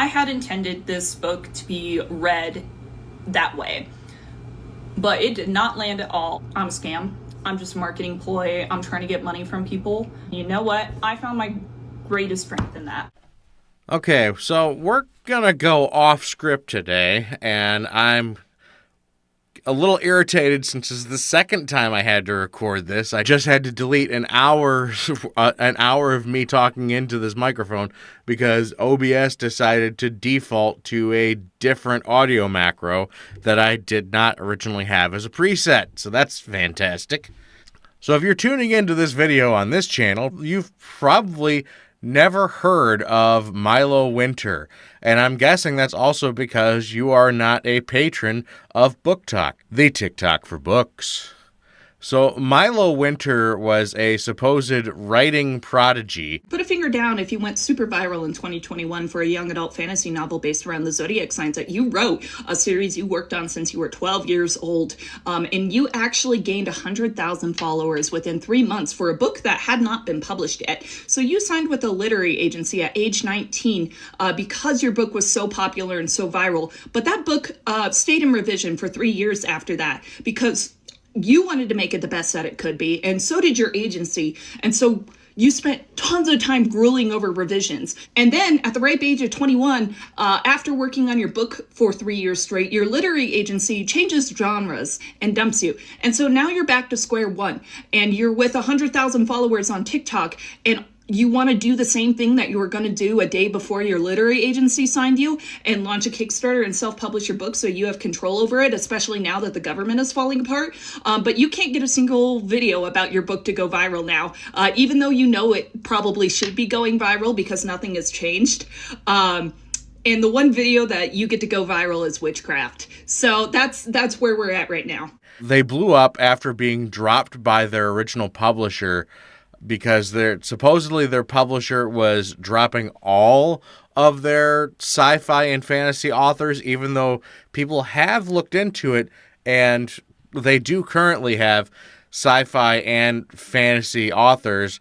I had intended this book to be read that way, but it did not land at all. I'm a scam. I'm just a marketing ploy. I'm trying to get money from people. You know what? I found my greatest strength in that. Okay, so we're gonna go off script today, and I'm a little irritated since this is the second time I had to record this. I just had to delete an hour of me talking into this microphone because OBS decided to default to a different audio macro that I did not originally have as a preset. So that's fantastic. So if you're tuning into this video on this channel, you've probably never heard of Milo Winter, and I'm guessing that's also because you are not a patron of Booktok, the TikTok for books. So Milo Winter was a supposed writing prodigy. Put a finger down if you went super viral in 2021 for a young adult fantasy novel based around the zodiac signs that you wrote, a series you worked on since you were 12 years old, and you actually gained 100,000 followers within 3 months for a book that had not been published yet. So you signed with a literary agency at age 19 because your book was so popular and so viral, but that book stayed in revision for 3 years after that because you wanted to make it the best that it could be, and so did your agency. And so you spent tons of time grueling over revisions. And then at the ripe age of 21, after working on your book for 3 years straight, your literary agency changes genres and dumps you. And so now you're back to square one, and you're with 100,000 followers on TikTok, and you want to do the same thing that you were going to do a day before your literary agency signed you and launch a Kickstarter and self-publish your book so you have control over it, especially now that the government is falling apart. But you can't get a single video about your book to go viral now, even though you know it probably should be going viral because nothing has changed. And the one video that you get to go viral is witchcraft. So that's where we're at right now. They blew up after being dropped by their original publisher because supposedly their publisher was dropping all of their sci-fi and fantasy authors, even though people have looked into it, and they do currently have sci-fi and fantasy authors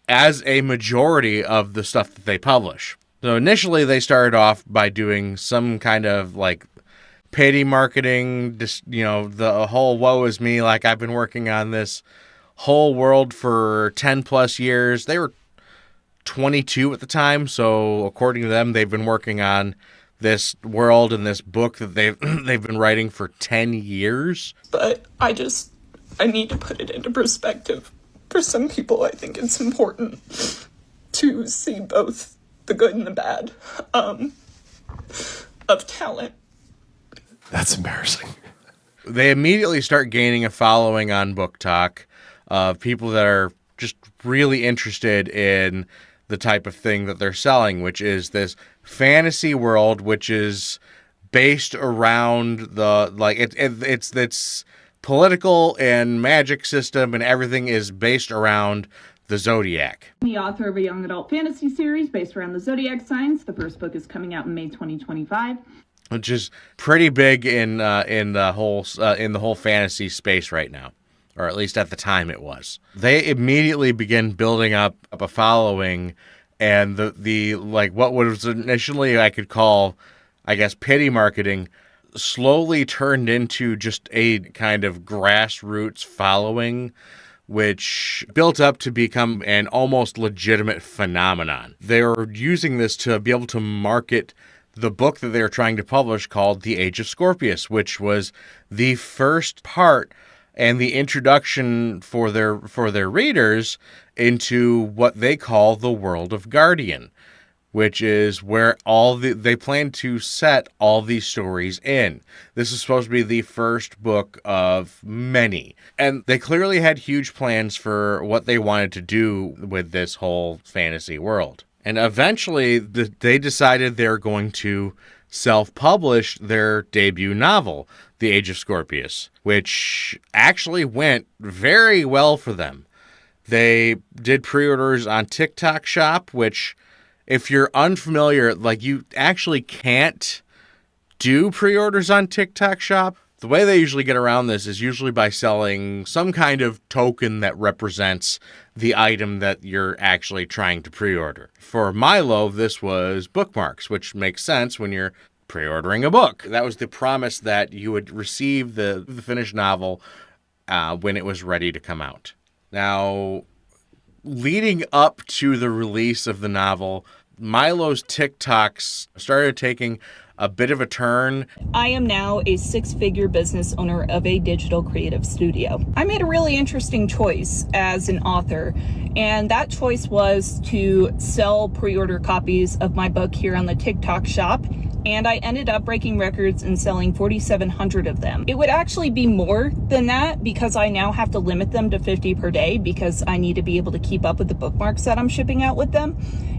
as a majority of the stuff that they publish. So initially they started off by doing some kind of like pity marketing, just, you know, the whole woe is me, like I've been working on this whole world for 10 plus years. They were 22 at the time, so according to them, they've been working on this world and this book that they've been writing for 10 years. But I need to put it into perspective. For some people, I think it's important to see both the good and the bad of talent. That's embarrassing. They immediately start gaining a following on Booktok of people that are just really interested in the type of thing that they're selling, which is this fantasy world, which is based around the, like, it's political and magic system, and everything is based around the zodiac. The author of a young adult fantasy series based around the zodiac signs. The first book is coming out in May 2025. Which is pretty big in the whole fantasy space right now, or at least at the time it was. They immediately begin building up a following, and the like what was initially I could call, I guess, pity marketing, slowly turned into just a kind of grassroots following, which built up to become an almost legitimate phenomenon. They were using this to be able to market the book that they were trying to publish, called The Age of Scorpius, which was the first part and the introduction for their readers into what they call the world of Guardian, which is where they plan to set all these stories in. This is supposed to be the first book of many. And they clearly had huge plans for what they wanted to do with this whole fantasy world. And eventually, they decided they're going to self-publish their debut novel, The Age of Scorpius, which actually went very well for them. They did pre-orders on TikTok Shop, which, if you're unfamiliar, like, you actually can't do pre-orders on TikTok Shop. The way they usually get around this is usually by selling some kind of token that represents the item that you're actually trying to pre-order. For Milo, this was bookmarks, which makes sense when you're pre-ordering a book. That was the promise that you would receive the finished novel when it was ready to come out. Now, leading up to the release of the novel, Milo's TikToks started taking a bit of a turn. I am now a six-figure business owner of a digital creative studio. I made a really interesting choice as an author, and that choice was to sell pre-order copies of my book here on the TikTok shop, and I ended up breaking records and selling 4,700 of them. It would actually be more than that because I now have to limit them to 50 per day because I need to be able to keep up with the bookmarks that I'm shipping out with them.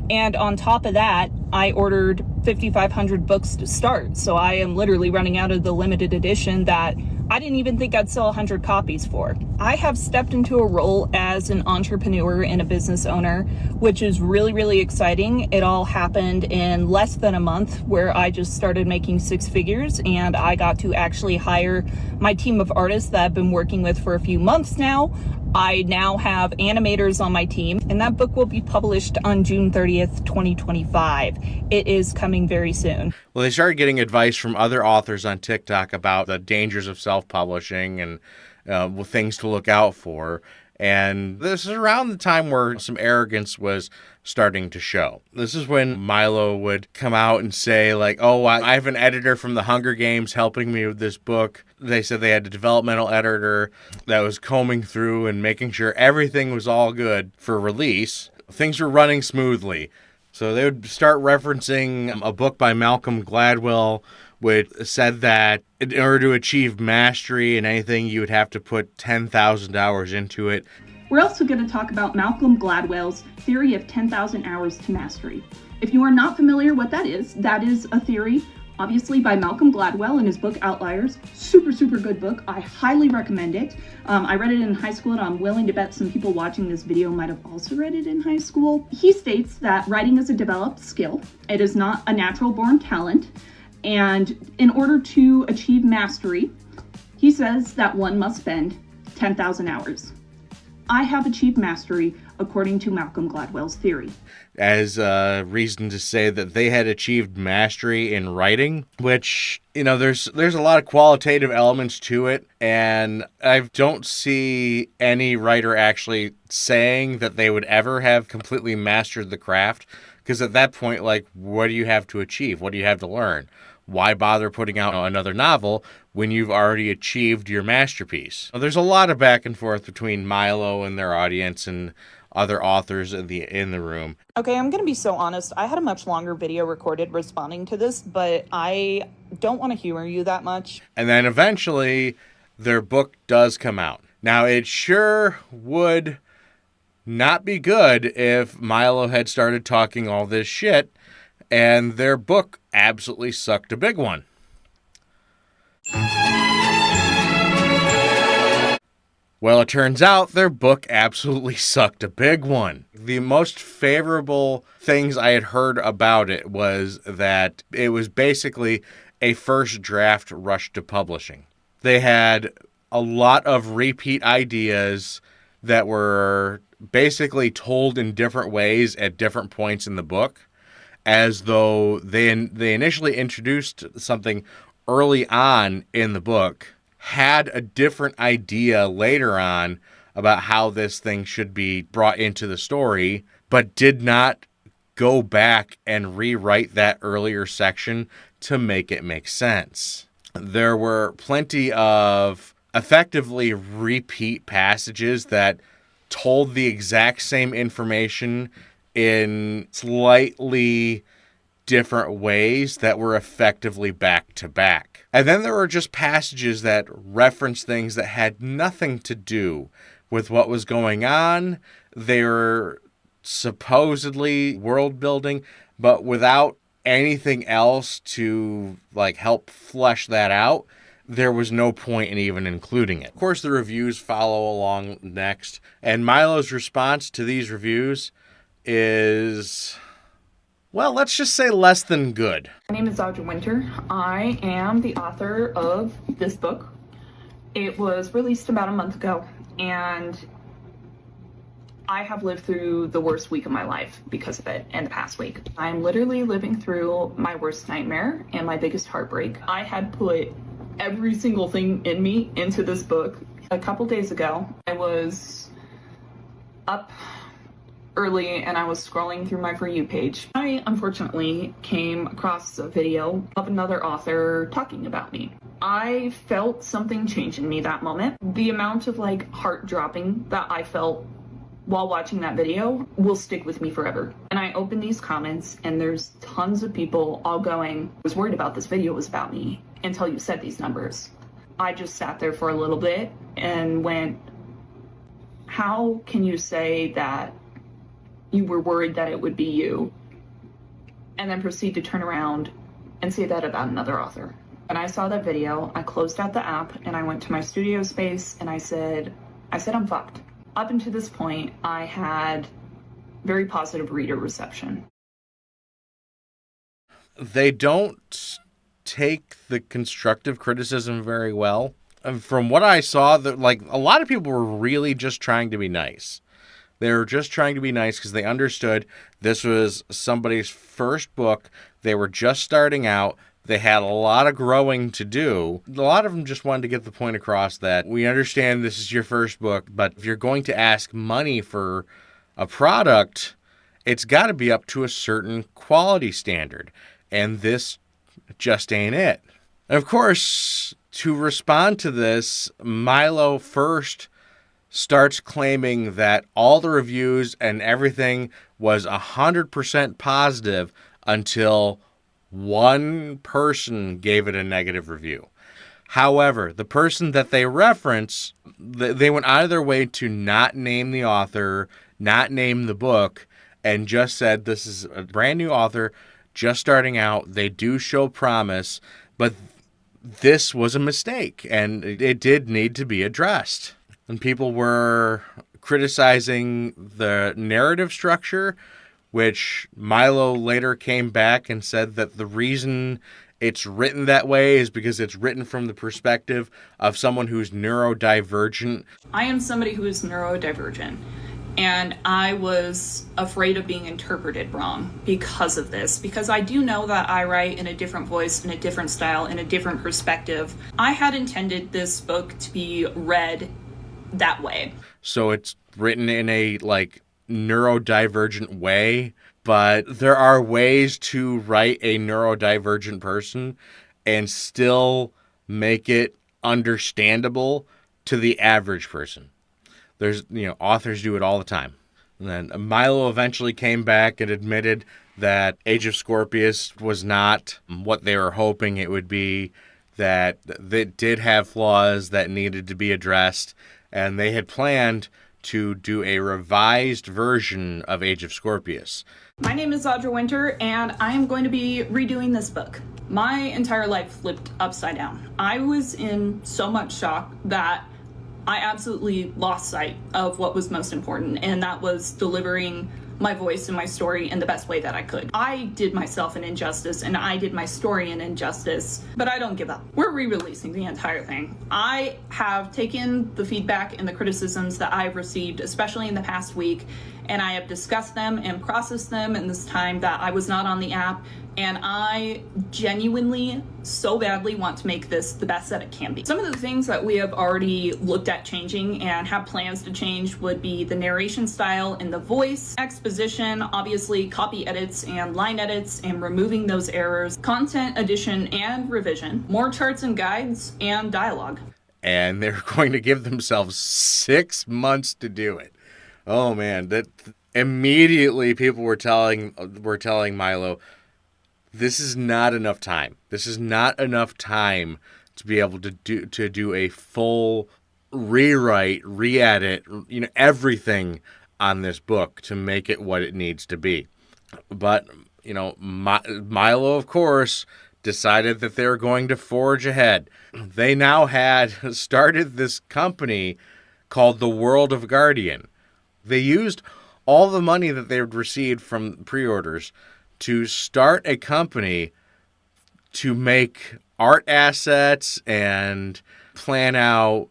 And on top of that, I ordered 5,500 books to start. So I am literally running out of the limited edition that I didn't even think I'd sell 100 copies for. I have stepped into a role as an entrepreneur and a business owner, which is really, really exciting. It all happened in less than a month where I just started making six figures, and I got to actually hire my team of artists that I've been working with for a few months now. I now have animators on my team, and that book will be published on June 30th, 2025. It is coming very soon. Well, they started getting advice from other authors on TikTok about the dangers of self-publishing and things to look out for. And this is around the time where some arrogance was starting to show. This is when Milo would come out and say, like, oh, I have an editor from the Hunger Games helping me with this book. They said they had a developmental editor that was combing through and making sure everything was all good for release. Things were running smoothly. So they would start referencing a book by Malcolm Gladwell, which said that in order to achieve mastery in anything, you would have to put 10,000 hours into it. We're also going to talk about Malcolm Gladwell's theory of 10,000 hours to mastery. If you are not familiar what that is a theory, obviously, by Malcolm Gladwell in his book Outliers. Super, super good book. I highly recommend it. I read it in high school, and I'm willing to bet some people watching this video might have also read it in high school. He states that writing is a developed skill. It is not a natural born talent. And in order to achieve mastery, he says that one must spend 10,000 hours. I have achieved mastery according to Malcolm Gladwell's theory. As a reason to say that they had achieved mastery in writing, which, you know, there's a lot of qualitative elements to it, and I don't see any writer actually saying that they would ever have completely mastered the craft, because at that point, like, what do you have to achieve? What do you have to learn? Why bother putting out another novel when you've already achieved your masterpiece? There's a lot of back and forth between Milo and their audience and other authors in the room. Okay, I'm going to be so honest. I had a much longer video recorded responding to this, but I don't want to humor you that much. And then eventually their book does come out. Now, it sure would not be good if Milo had started talking all this shit and their book absolutely sucked a big one. Well, it turns out their book absolutely sucked a big one. The most favorable things I had heard about it was that it was basically a first draft rush to publishing. They had a lot of repeat ideas that were basically told in different ways at different points in the book, as though they initially introduced something early on in the book, had a different idea later on about how this thing should be brought into the story, but did not go back and rewrite that earlier section to make it make sense. There were plenty of effectively repeat passages that told the exact same information in slightly different ways that were effectively back to back. And then there were just passages that referenced things that had nothing to do with what was going on. They were supposedly world building, but without anything else to like help flesh that out, there was no point in even including it. Of course, the reviews follow along next, and Milo's response to these reviews is Well, let's just say less than good. My name is Milo Winter. I am the author of this book. It was released about a month ago, and I have lived through the worst week of my life because of it in the past week. I'm literally living through my worst nightmare and my biggest heartbreak. I had put every single thing in me into this book. A couple days ago, I was up early and I was scrolling through my For You page. I unfortunately came across a video of another author talking about me. I felt something change in me that moment. The amount of heart dropping that I felt while watching that video will stick with me forever. And I opened these comments and there's tons of people all going, I was worried about this video was about me until you said these numbers. I just sat there for a little bit and went, how can you say that you were worried that it would be you, and then proceed to turn around and say that about another author? When I saw that video, I closed out the app and I went to my studio space and I said, I'm fucked. Up until this point, I had very positive reader reception. They don't take the constructive criticism very well. And from what I saw, a lot of people were really just trying to be nice. They were just trying to be nice because they understood this was somebody's first book. They were just starting out. They had a lot of growing to do. A lot of them just wanted to get the point across that we understand this is your first book, but if you're going to ask money for a product, it's got to be up to a certain quality standard. And this just ain't it. And of course, to respond to this, Milo first starts claiming that all the reviews and everything was 100% positive until one person gave it a negative review. However, the person that they reference, they went out of their way to not name the author, not name the book, and just said this is a brand new author, just starting out. They do show promise, but this was a mistake, and it did need to be addressed. And people were criticizing the narrative structure, which Milo later came back and said that the reason it's written that way is because it's written from the perspective of someone who's neurodivergent. I am somebody who is neurodivergent, and I was afraid of being interpreted wrong because of this, because I do know that I write in a different voice, in a different style, in a different perspective. I had intended this book to be read that way. So it's written in a neurodivergent way, but there are ways to write a neurodivergent person and still make it understandable to the average person. There's, authors do it all the time. And then Milo eventually came back and admitted that Age of Scorpius was not what they were hoping it would be, that it did have flaws that needed to be addressed, and they had planned to do a revised version of Age of Scorpius. My name is Milo Winter, and I am going to be redoing this book. My entire life flipped upside down. I was in so much shock that I absolutely lost sight of what was most important, and that was delivering my voice and my story in the best way that I could. I did myself an injustice, and I did my story an injustice, but I don't give up. We're re-releasing the entire thing. I have taken the feedback and the criticisms that I've received, especially in the past week, and I have discussed them and processed them in this time that I was not on the app, and I genuinely so badly want to make this the best that it can be. Some of the things that we have already looked at changing and have plans to change would be the narration style and the voice, exposition, obviously copy edits and line edits and removing those errors, content addition and revision, more charts and guides, and dialogue. And they're going to give themselves 6 months to do it. Oh man, that immediately people were telling Milo, this is not enough time. This is not enough time to be able to do a full rewrite, re-edit, everything on this book to make it what it needs to be. But, Milo, of course, decided that they were going to forge ahead. They now had started this company called the World of Guardian. They used all the money that they had received from pre-orders to start a company to make art assets and plan out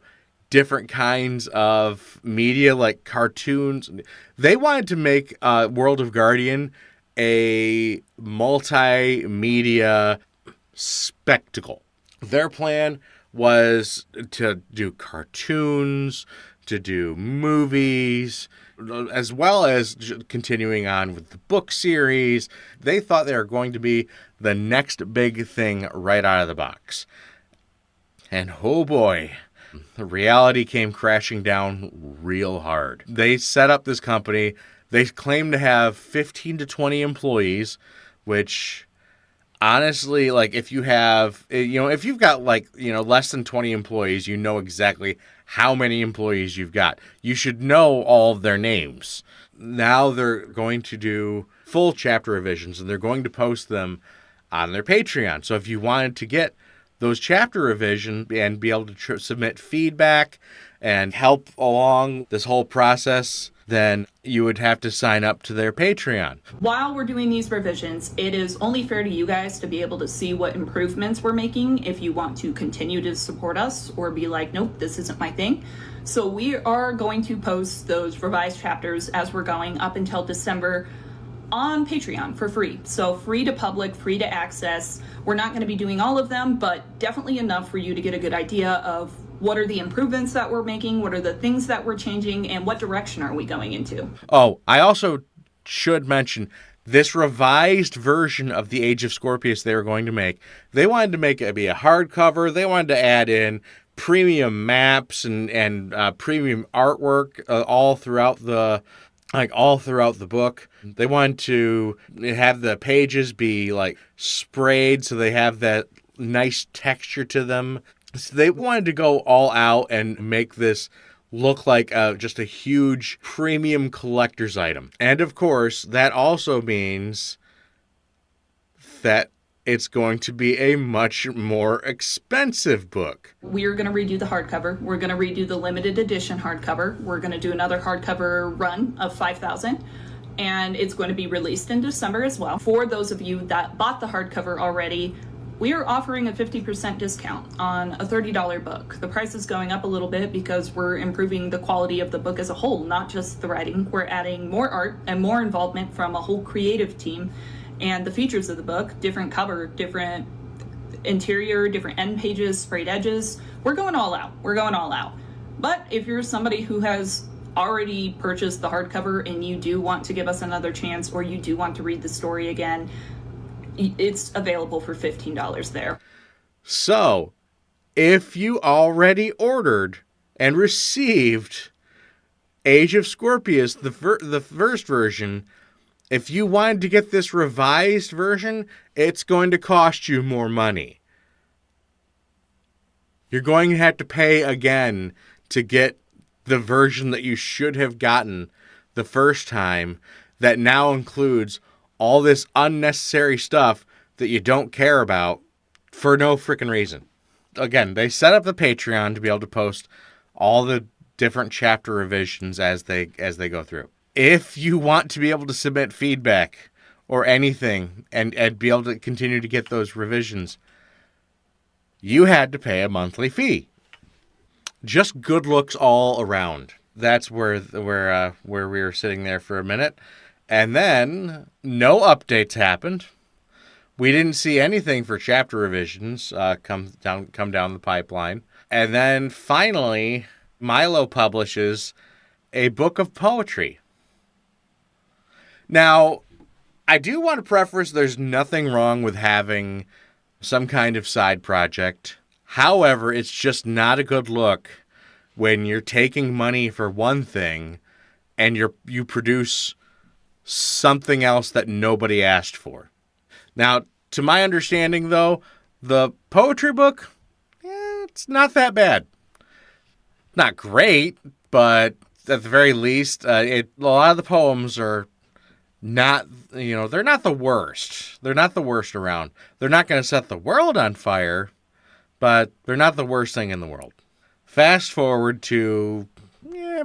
different kinds of media like cartoons. They wanted to make World of Guardian a multimedia spectacle. Their plan was to do cartoons, to do movies, as well as continuing on with the book series. They thought they were going to be the next big thing right out of the box. And oh boy, the reality came crashing down real hard. They set up this company. They claim to have 15 to 20 employees, which honestly, like if you have, if you've got less than 20 employees, you know exactly how many employees you've got. You should know all of their names. Now they're going to do full chapter revisions, and they're going to post them on their Patreon. So if you wanted to get those chapter revisions and be able to submit feedback and help along this whole process, then you would have to sign up to their Patreon. While we're doing these revisions, it is only fair to you guys to be able to see what improvements we're making if you want to continue to support us or be like, nope, this isn't my thing. So we are going to post those revised chapters as we're going up until December on Patreon for free. So free to public, free to access. We're not going to be doing all of them, but definitely enough for you to get a good idea of what are the improvements that we're making, what are the things that we're changing, and what direction are we going into. Oh, I also should mention this revised version of the Age of Scorpius they were going to make. They wanted to make it be a hardcover. They wanted to add in premium maps and premium artwork all throughout the book. They wanted to have the pages be like sprayed so they have that nice texture to them. So they wanted to go all out and make this look like just a huge premium collector's item. And of course, that also means that it's going to be a much more expensive book. We're going to redo the hardcover. We're going to redo the limited edition hardcover. We're going to do another hardcover run of 5,000. And it's going to be released in December as well. For those of you that bought the hardcover already, we are offering a 50% discount on a $30 book. The price is going up a little bit because we're improving the quality of the book as a whole, not just the writing. We're adding more art and more involvement from a whole creative team. And the features of the book, different cover, different interior, different end pages, sprayed edges. We're going all out. We're going all out. But if you're somebody who has already purchased the hardcover and you do want to give us another chance, or you do want to read the story again, it's available for $15 there. So, if you already ordered and received Age of Scorpius, the first version, if you wanted to get this revised version, it's going to cost you more money. You're going to have to pay again to get the version that you should have gotten the first time that now includes all this unnecessary stuff that you don't care about for no freaking reason. Again, they set up the Patreon to be able to post all the different chapter revisions as they go through. If you want to be able to submit feedback or anything and be able to continue to get those revisions, you had to pay a monthly fee. Just good looks all around. That's where we were sitting there for a minute. And then no updates happened. We didn't see anything for chapter revisions come down the pipeline. And then finally, Milo publishes a book of poetry. Now, I do want to preface there's nothing wrong with having some kind of side project. However, it's just not a good look when you're taking money for one thing and you produce something else that nobody asked for. Now, to my understanding, though, the poetry book, it's not that bad. Not great, but at the very least, a lot of the poems are not, they're not the worst. They're not the worst around. They're not going to set the world on fire, but they're not the worst thing in the world. Fast forward to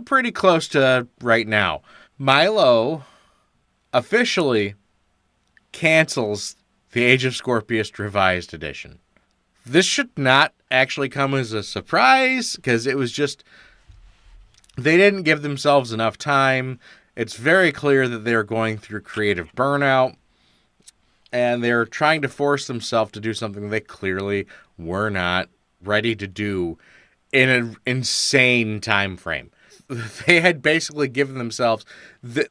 pretty close to right now. Milo officially cancels the Age of Scorpius Revised Edition. This should not actually come as a surprise, because it was just, they didn't give themselves enough time. It's very clear that they're going through creative burnout, and they're trying to force themselves to do something they clearly were not ready to do in an insane time frame. They had basically given themselves,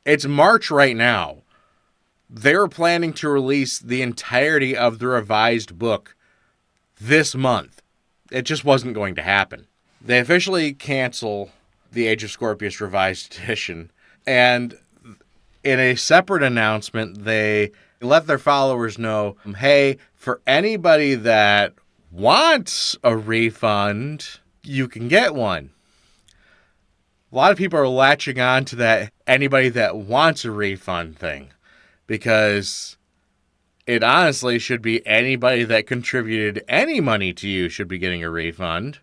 it's March right now. They were planning to release the entirety of the revised book this month. It just wasn't going to happen. They officially cancel the Age of Scorpius Revised Edition, and in a separate announcement, they let their followers know, hey, for anybody that wants a refund, you can get one. A lot of people are latching on to that anybody that wants a refund thing, because it honestly should be anybody that contributed any money to you should be getting a refund.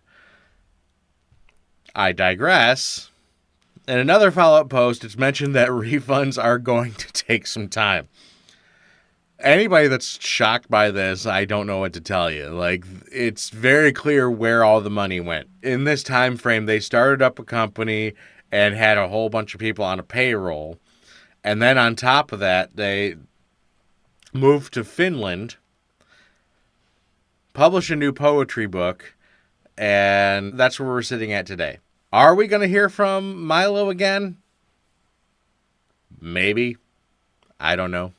I digress. In another follow-up post, it's mentioned that refunds are going to take some time. Anybody that's shocked by this, I don't know what to tell you. Like, it's very clear where all the money went. In this time frame, they started up a company and had a whole bunch of people on a payroll. And then on top of that, they moved to Finland, published a new poetry book, and that's where we're sitting at today. Are we going to hear from Milo again? Maybe. I don't know.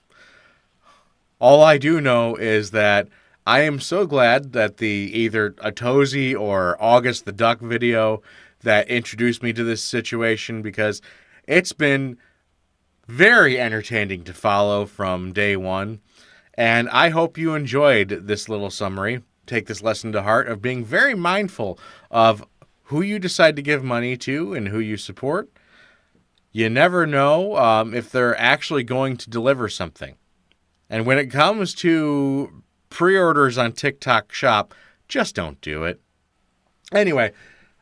All I do know is that I am so glad that the either a Tozy or August the Duck video that introduced me to this situation, because it's been very entertaining to follow from day one. And I hope you enjoyed this little summary. Take this lesson to heart of being very mindful of who you decide to give money to and who you support. You never know if they're actually going to deliver something. And when it comes to pre-orders on TikTok Shop, just don't do it. Anyway,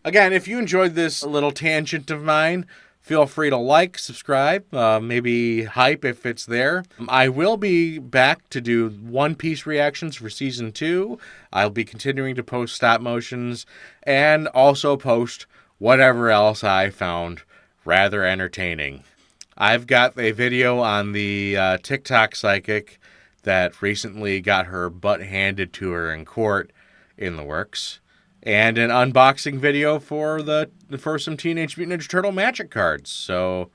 again, if you enjoyed this little tangent of mine, feel free to like, subscribe, maybe hype if it's there. I will be back to do One Piece reactions for Season 2. I'll be continuing to post stop motions and also post whatever else I found rather entertaining. I've got a video on the TikTok psychic that recently got her butt handed to her in court in the works, and an unboxing video for some Teenage Mutant Ninja Turtle magic cards. So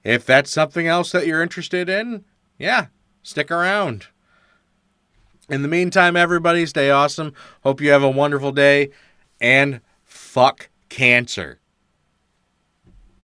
if that's something else that you're interested in, yeah, stick around. In the meantime, everybody, stay awesome. Hope you have a wonderful day, and fuck cancer.